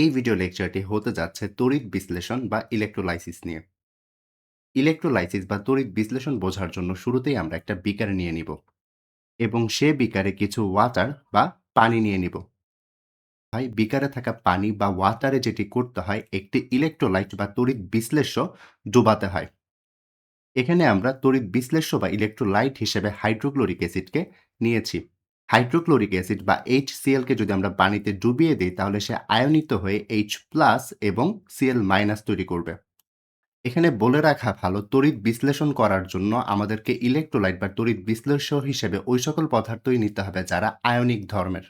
এই ভিডিও লেকচারটি হতে যাচ্ছে তড়িৎ বিশ্লেষণ বা ইলেকট্রোলাইসিস নিয়ে। ইলেকট্রোলাইসিস বা তড়িৎ বিশ্লেষণ বোঝার জন্য শুরুতেই আমরা একটা বিকার নিয়ে নিব এবং সে বিকারে কিছু ওয়াটার বা পানি নিয়ে নিব। ভাই, বিকারে থাকা পানি বা ওয়াটারে যেটি করতে হয়, একটি ইলেকট্রোলাইট বা তড়িৎ বিশ্লেষ্য ডুবাতে হয়। এখানে আমরা তড়িৎ বিশ্লেষ্য বা ইলেকট্রোলাইট হিসেবে হাইড্রোক্লোরিক অ্যাসিডকে নিয়েছি। হাইড্রোক্লোরিক অ্যাসিড বা HCl কে যদি আমরা পানিতে ডুবিয়ে দিই, তাহলে সে আয়নিত হয়ে H+ এবং Cl- তৈরি করবে। এখানে বলে রাখা ভালো, তড়িৎ বিশ্লেষণ করার জন্য আমাদেরকে ইলেকট্রোলাইট বা তড়িৎ বিশ্লেষ্য হিসেবে ওই সকল পদার্থই নিতে হবে যারা আয়নিক ধর্মের,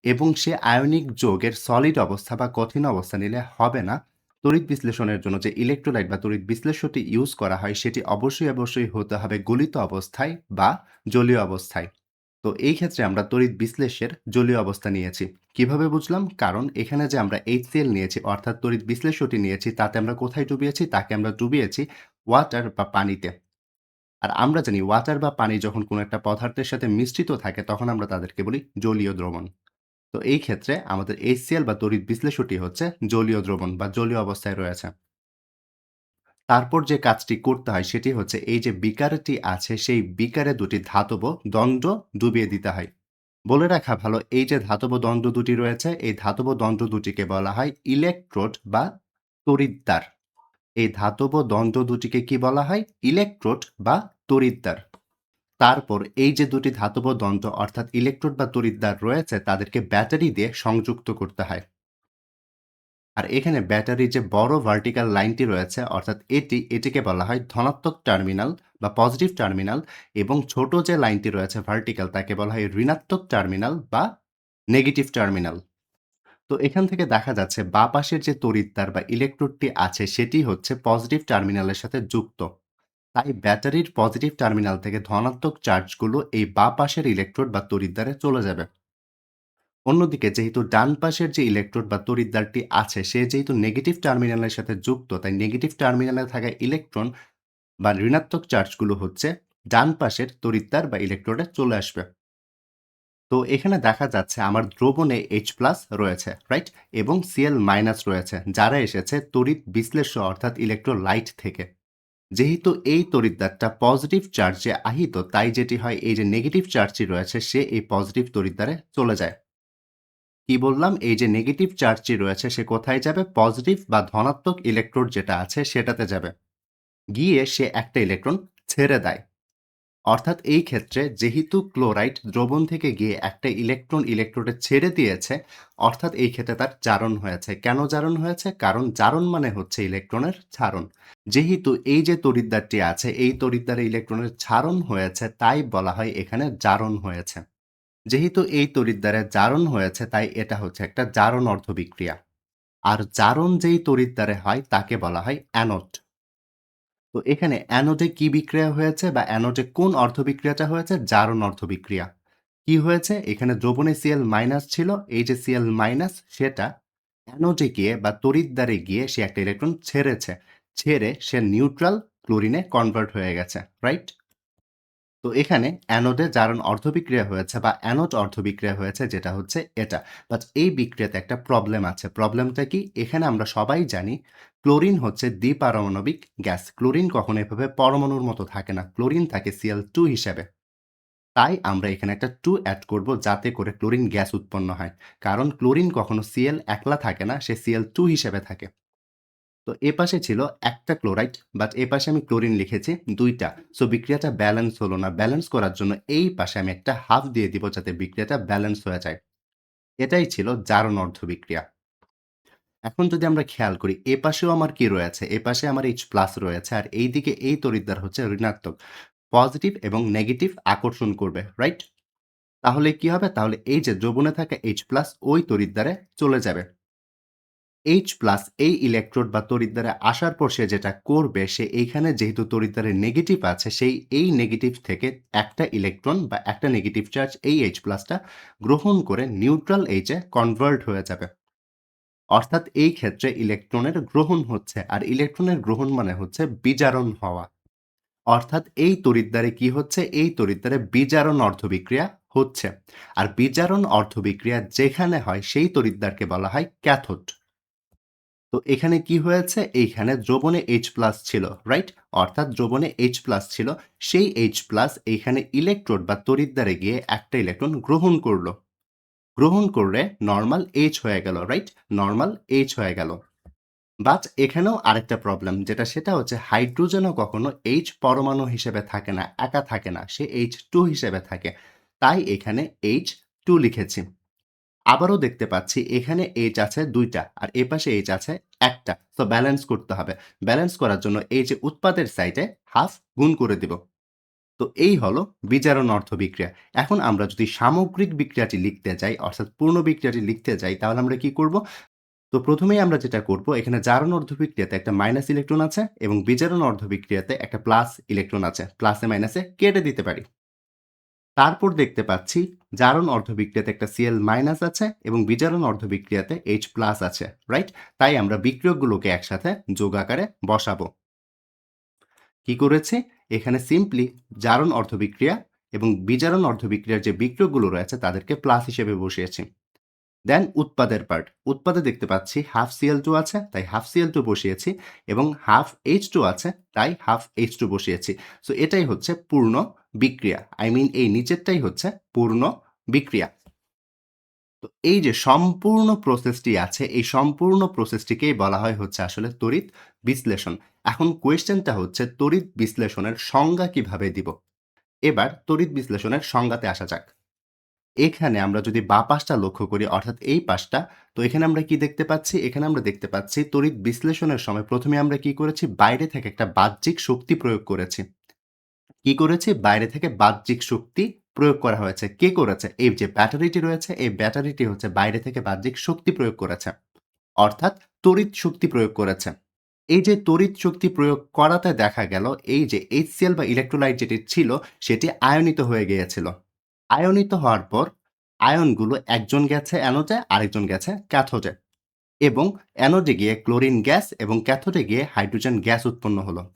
এবং সে আয়নিক যৌগের সলিড অবস্থা বা কঠিন অবস্থা নিলে হবে না। তড়িৎ বিশ্লেষণের জন্য যে ইলেকট্রোলাইট বা তড়িৎ বিশ্লেষ্যটি ইউজ করা হয়, সেটি অবশ্যই হতে হবে গলিত অবস্থায় বা জলীয় অবস্থায়। তো এই ক্ষেত্রে আমরা তড়িৎ বিশ্লেষ্যের জলীয় অবস্থা নিয়েছি। কিভাবে বুঝলাম? কারণ এখানে যে আমরা HCl নিয়েছি, অর্থাৎ তড়িৎ বিশ্লেষ্যটি নিয়েছি, তাতে আমরা কোথায় ডুবিয়েছি? তাকে আমরা ডুবিয়েছি ওয়াটার বা পানিতে। আর আমরা জানি ওয়াটার বা পানি যখন কোনো একটা পদার্থের সাথে মিশ্রিত থাকে, তখন আমরা তাদেরকে বলি জলীয় দ্রবণ। তো এই ক্ষেত্রে আমাদের HCl বা তড়িৎ বিশ্লেষ্যটি হচ্ছে জলীয় দ্রবণ বা জলীয় অবস্থায় রয়েছে। তারপর যে কাজটি করতে হয় সেটি হচ্ছে, এই যে বিকারটি আছে, সেই বিকারে দুটি ধাতব দণ্ড ডুবিয়ে দিতে হয়। বলে রাখা ভালো, এই যে ধাতব দণ্ড দুটি রয়েছে, এই ধাতব দণ্ড দুটিকে বলা হয় ইলেকট্রোড বা তড়িৎদ্বার। এই ধাতব দণ্ড দুটিকে কি বলা হয়? ইলেকট্রোড বা তড়িৎদ্বার। তারপর এই যে দুটি ধাতব দণ্ড অর্থাৎ ইলেকট্রোড বা তড়িৎদ্বার রয়েছে, তাদেরকে ব্যাটারি দিয়ে সংযুক্ত করতে হয়। আর এখানে ব্যাটারির যে বড় ভার্টিক্যাল লাইনটি রয়েছে, অর্থাৎ এটিকে বলা হয় ধনাত্মক টার্মিনাল বা পজিটিভ টার্মিনাল, এবং ছোট যে লাইনটি রয়েছে ভার্টিক্যাল, তাকে বলা হয় ঋণাত্মক টার্মিনাল বা নেগেটিভ টার্মিনাল। তো এখান থেকে দেখা যাচ্ছে বাঁ পাশের যে তড়িৎদ্বার বা ইলেকট্রোডটি আছে, সেটি হচ্ছে পজিটিভ টার্মিনালের সাথে যুক্ত। তাই ব্যাটারির পজিটিভ টার্মিনাল থেকে ধনাত্মক চার্জগুলো এই বাঁ পাশের ইলেকট্রোড বা তড়িৎদ্বারে চলে যাবে। অন্যদিকে যেহেতু ডান পাশের যে ইলেকট্রোড বা তড়িৎদ্বারটি আছে, সে যেহেতু নেগেটিভ টার্মিনালের সাথে যুক্ত, তাই নেগেটিভ টার্মিনালে থাকা ইলেকট্রন বা ঋণাত্মক চার্জগুলো হচ্ছে ডান পাশের তড়িৎদ্বার বা ইলেকট্রোডে চলে আসবে। তো এখানে দেখা যাচ্ছে আমার দ্রবণে H+ রয়েছে, রাইট? এবং Cl- রয়েছে, যারা এসেছে তড়িৎ বিশ্লেষ্য অর্থাৎ ইলেকট্রোলাইট থেকে। যেহেতু এই তড়িৎদ্বারটা পজিটিভ চার্জে আহিত, তাই যেটি হয়, এই যে নেগেটিভ চার্জটি রয়েছে, সে এই পজিটিভ তড়িৎদ্বারে চলে যায়। কি বললাম? এই যে নেগেটিভ চার্জটি রয়েছে, সে কোথায় যাবে? পজিটিভ বা ধনাত্মক ইলেকট্রোড যেটা আছে সেটাতে যাবে। গিয়ে সে একটা ইলেকট্রন ছেড়ে দেয়। অর্থাৎ এই ক্ষেত্রে যেহেতু ক্লোরাইড দ্রবণ থেকে গিয়ে একটা ইলেকট্রন ইলেকট্রোডে ছেড়ে দিয়েছে, অর্থাৎ এই ক্ষেত্রে তার জারণ হয়েছে। কেন জারণ হয়েছে? কারণ জারণ মানে হচ্ছে ইলেকট্রনের ছাড়ন। যেহেতু এই যে তড়িৎদ্বারটি আছে, এই তড়িৎদ্বারে ইলেকট্রনের ছাড়ন হয়েছে, তাই বলা হয় এখানে জারণ হয়েছে। যেহেতু এই তড়িৎদ্বারে জারণ হয়েছে, তাই এটা হচ্ছে একটা জারণ অর্ধবিক্রিয়া। আর জারণ যেই তড়িৎদ্বারে হয়, তাকে বলা হয় অ্যানোড। তো এখানে অ্যানোডে কি বিক্রিয়া হয়েছে বা অ্যানোডে কোন অর্ধবিক্রিয়াটা হয়েছে? জারণ অর্ধবিক্রিয়া। কি হয়েছে? এখানে দ্রবণে Cl- ছিল। এই যে Cl- সেটা অ্যানোডে গিয়ে বা তড়িৎদ্বারে গিয়ে সে একটা ইলেকট্রন ছেড়েছে। ছেড়ে সে নিউট্রাল ক্লোরিনে কনভার্ট হয়ে গেছে, রাইট? তো এখানে অ্যানোডে জারণ অর্ধবিক্রিয়া হয়েছে বা অ্যানোড অর্ধবিক্রিয়া হয়েছে, যেটা হচ্ছে এটা। বাট এই বিক্রিয়াতে একটা প্রবলেম আছে। প্রবলেমটা কি? এখানে আমরা সবাই জানি ক্লোরিন হচ্ছে দ্বিপারমাণবিক গ্যাস। ক্লোরিন কখনো এভাবে পরমাণুর মতো থাকে না। ক্লোরিন থাকে Cl2 হিসেবে। তাই আমরা এখানে একটা 2 এড করব, যাতে করে ক্লোরিন গ্যাস উৎপন্ন হয়। কারণ ক্লোরিন কখনো Cl একলা থাকে না, সে Cl2 হিসেবে থাকে। তো এপাশে ছিল একটা ক্লোরাইড, বাট এপাশে আমি ক্লোরিন লিখেছি ২ টা। সো বিক্রিয়াটা ব্যালেন্স হলো না। ব্যালেন্স করার জন্য এই পাশে আমি একটা হাফ দিয়ে দিব, যাতে বিক্রিয়াটা ব্যালেন্স হয়ে যায়। এটাই ছিল জারণ অর্ধবিক্রিয়া। এখন যদি আমরা খেয়াল করি, এপাশেও আমার কি রয়েছে? এপাশে আমার H+ রয়েছে, আর এইদিকে এই তড়িৎদ্বার হচ্ছে ঋণাত্মক। পজিটিভ এবং নেগেটিভ আকর্ষণ করবে, রাইট? তাহলে কি হবে? তাহলে এই যে দ্রবণে থাকা H+ ওই তড়িৎদ্বারে চলে যাবে। H+ এই ইলেকট্রোড বা তড়িৎদ্বারে আসার পর সে যেটা করবে, সে এইখানে যেহেতু তড়িৎদ্বারে নেগেটিভ আছে, এই নেগেটিভ থেকে একটা ইলেকট্রন বা একটা নেগেটিভ চার্জ এই H+ টা গ্রহণ করে নিউট্রাল H এ কনভার্ট হয়ে যাবে। অর্থাৎ এই ক্ষেত্রে ইলেকট্রনের গ্রহণ হচ্ছে, আর ইলেকট্রনের গ্রহণ মানে হচ্ছে বিজারণ হওয়া। অর্থাৎ এই তড়িৎদ্বারে কি হচ্ছে? এই তড়িৎদ্বারে বিজারণ অর্ধবিক্রিয়া হচ্ছে। আর বিজারণ অর্ধবিক্রিয়া যেখানে হয়, সেই তড়িৎদ্বারকে বলা হয় ক্যাথোড। তো এখানে কি হয়েছে? এইখানে দ্রবণে H+ ছিল, রাইট? অর্থাৎ দ্রবণে H+ ছিল। সেই H+ এইখানে ইলেকট্রোড বা তড়িৎদ্বারে গিয়ে একটা ইলেকট্রন গ্রহণ করল। গ্রহণ করে নরমাল H হয়ে গেল, রাইট? নরমাল H হয়ে গেল। বাট এখানেও আরেকটা প্রবলেম যেটা সেটা হচ্ছে হাইড্রোজেনও কখনো H পরমাণু হিসেবে থাকে না, একা থাকে না। সে H2 হিসেবে থাকে। তাই এখানে H2 লিখেছি। আবারও দেখতে পাচ্ছি এখানে H আছে ২ টা আর এপাশে H আছে ১ টা। সো ব্যালেন্স করতে হবে। ব্যালেন্স করার জন্য এই যে উৎপাদের সাইডে হাফ গুণ করে দিব। তো এই হলো বিজারণ অর্ধবিক্রিয়া। এখন আমরা যদি সামগ্রিক বিক্রিয়াটি লিখতে যাই অর্থাৎ পূর্ণ বিক্রিয়াটি লিখতে যাই তাহলে আমরা কি করব? তো প্রথমেই আমরা যেটা করব এখানে জারণ অর্ধবিক্রিয়াতে একটা মাইনাস ইলেকট্রন আছে এবং বিজারণ অর্ধবিক্রিয়াতে একটা প্লাস ইলেকট্রন আছে। প্লাসে মাইনাসে কেটে দিতে পারি। তারপর দেখতে পাচ্ছি জারণ অর্ধবিক্রিয়াতে একটা Cl- আছে এবং বিজারণ অর্ধবিক্রিয়াতে H+ আছে, রাইট? তাই আমরা বিক্রিয়কগুলোকে একসাথে যোগ আকারে বসাবো। কি করেছি? এখানে সিম্পলি জারণ অর্ধবিক্রিয়া এবং বিজারণ অর্ধবিক্রিয়ার যে বিক্রিয়কগুলো রয়েছে তাদেরকে প্লাস হিসেবে বসিয়েছি। দেন উৎপাদের পার্ট। উৎপাদে দেখতে পাচ্ছি হাফ Cl2 আছে তাই হাফ Cl2 বসিয়েছি এবং হাফ H2 আছে তাই হাফ H2 বসিয়েছি। সো এটাই হচ্ছে পূর্ণ বিক্রিয়া। আই মিন এই নিচেরটাই হচ্ছে পূর্ণ বিক্রিয়া। তো এই যে সম্পূর্ণ প্রসেসটি আছে, এই সম্পূর্ণ প্রসেসটিকেই বলা হয় হচ্ছে আসলে তড়িৎ বিশ্লেষণ। এখন কোয়েশ্চেনটা হচ্ছে তড়িৎ বিশ্লেষণের সংজ্ঞা কিভাবে দিব? এবার তড়িৎ বিশ্লেষণের সংজ্ঞাতে আসা যাক। এখানে আমরা যদি বাঁ পাশটা লক্ষ্য করি অর্থাৎ এই পাশটা, তো এখানে আমরা কি দেখতে পাচ্ছি? এখানে আমরা দেখতে পাচ্ছি তড়িৎ বিশ্লেষণের সময় ১ম এ আমরা কি করেছি? বাইরে থেকে একটা বাহ্যিক শক্তি প্রয়োগ করেছি। কি করেছি? বাইরে থেকে বাহ্যিক শক্তি প্রয়োগ করা হয়েছে। কে করেছে? এই যে ব্যাটারিটি রয়েছে, এই ব্যাটারিটি হচ্ছে বাইরে থেকে বাহ্যিক শক্তি প্রয়োগ করেছে। অর্থাৎ তড়িৎ শক্তি প্রয়োগ করেছে। এই যে তড়িৎ শক্তি প্রয়োগ করাতে দেখা গেল এই যে HCl বা ইলেক্ট্রোলাইট যেটি ছিল সেটি আয়নিত হয়ে গিয়েছিল। আয়নিত হওয়ার পর আয়নগুলো একজন গেছে অ্যানোডে, আরেকজন গেছে ক্যাথোডে এবং অ্যানোডে গিয়ে ক্লোরিন গ্যাস এবং ক্যাথোডে গিয়ে হাইড্রোজেন গ্যাস উৎপন্ন হলো।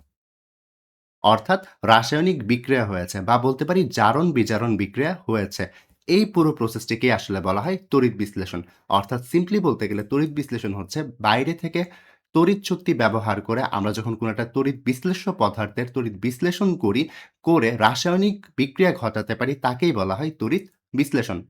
অর্থাৎ রাসায়নিক বিক্রিয়া হয়েছে বা বলতে পারি জারণ-বিজারণ বিক্রিয়া হয়েছে। এই পুরো প্রসেসটিকেই আসলে বলা হয় তড়িৎ বিশ্লেষণ। অর্থাৎ সিম্পলি বলতে গেলে তড়িৎ বিশ্লেষণ হচ্ছে বাইরে থেকে তড়িৎ শক্তি ব্যবহার করে আমরা যখন কোনো একটা তড়িৎ বিশ্লেষ্য পদার্থের তড়িৎ বিশ্লেষণ করি, করে রাসায়নিক বিক্রিয়া ঘটাতে পারি তাকেই বলা হয় তড়িৎ বিশ্লেষণ।